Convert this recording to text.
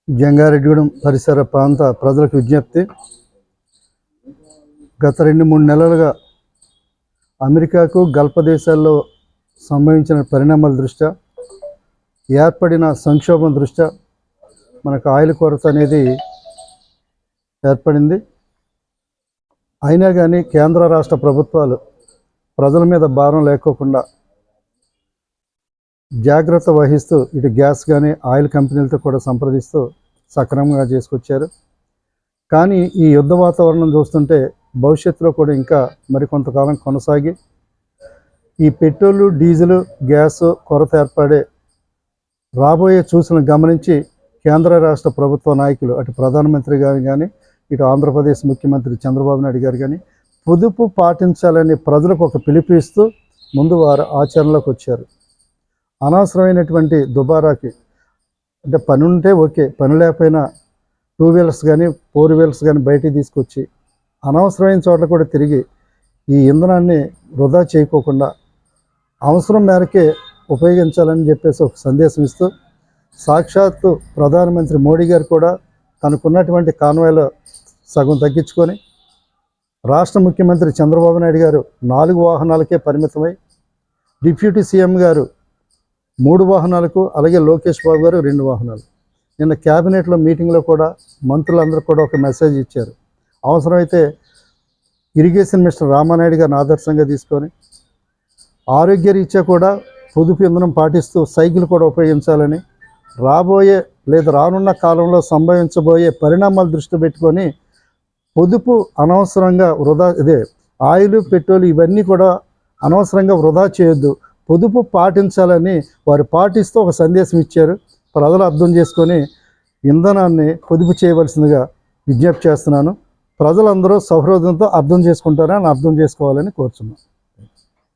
జంగారెడ్డిగూడెం పరిసర ప్రాంత ప్రజలకు విజ్ఞప్తి. గత 2-3 నెలలుగా అమెరికాకు గల్ఫ్ దేశాల్లో సంభవించిన పరిణామాల దృష్ట్యా, ఏర్పడిన సంక్షోభం దృష్ట్యా మనకు ఆయిల్ కొరత అనేది ఏర్పడింది. అయినా కానీ కేంద్ర రాష్ట్ర ప్రభుత్వాలు ప్రజల మీద భారం లేకోకుండా జాగ్రత్త వహిస్తూ ఇటు గ్యాస్ కానీ ఆయిల్ కంపెనీలతో కూడా సంప్రదిస్తూ సక్రమంగా చేసుకొచ్చారు. కానీ ఈ యుద్ధ వాతావరణం చూస్తుంటే భవిష్యత్తులో కూడా ఇంకా మరికొంతకాలం కొనసాగి ఈ పెట్రోలు, డీజిల్, గ్యాస్ కొరత ఏర్పడే రాబోయే సూచనలు గమనించి కేంద్ర రాష్ట్ర ప్రభుత్వ నాయకులు అటు ప్రధానమంత్రి గారు కానీ ఇటు ఆంధ్రప్రదేశ్ ముఖ్యమంత్రి చంద్రబాబు నాయుడు గారు కానీ పొదుపు పాటించాలని ప్రజలకు ఒక పిలుపు ఇస్తూ ముందు వారు ఆచరణలోకి వచ్చారు. అనవసరమైనటువంటి దుబారాకి అంటే పని ఉంటే ఓకే, పని లేకపోయినా 2 వీలర్స్ కానీ 4 వీలర్స్ కానీ బయటికి తీసుకొచ్చి అనవసరమైన చోట్ల కూడా తిరిగి ఈ ఇంధనాన్ని వృధా చేయకోకుండా అవసరం మేరకే ఉపయోగించాలని చెప్పేసి ఒక సందేశం ఇస్తూ సాక్షాత్తు ప్రధానమంత్రి మోడీ గారు కూడా తనకున్నటువంటి కాన్వాయ్లో సగం తగ్గించుకొని రాష్ట్ర ముఖ్యమంత్రి చంద్రబాబు నాయుడు గారు 4 వాహనాలకే పరిమితమై డిప్యూటీ సీఎం గారు 3 వాహనాలకు, అలాగే లోకేష్ బాబు గారు 2 వాహనాలు. నిన్న క్యాబినెట్లో మీటింగ్లో కూడా మంత్రులందరూ కూడా ఒక మెసేజ్ ఇచ్చారు. అవసరమైతే ఇరిగేషన్ మినిస్టర్ రామానాయుడు గారిని ఆదర్శంగా తీసుకొని ఆరోగ్య రీత్యా కూడా పొదుపు ఇంధనం పాటిస్తూ సైకిల్ కూడా ఉపయోగించాలని, రాబోయే లేదా రానున్న కాలంలో సంభవించబోయే పరిణామాలు దృష్టి పెట్టుకొని పొదుపు అనవసరంగా వృధా ఆయిల్, పెట్రోల్ ఇవన్నీ కూడా అనవసరంగా వృధా చేయొద్దు, పొదుపు పాటించాలని వారు పాటిస్తూ ఒక సందేశం ఇచ్చారు. ప్రజలు అర్థం చేసుకొని ఇంధనాన్ని పొదుపు చేయవలసిందిగా విజ్ఞప్తి చేస్తున్నాను. ప్రజలందరూ సౌహృదంతో అర్థం చేసుకుంటారని అర్థం చేసుకోవాలని కోరుతున్నాను.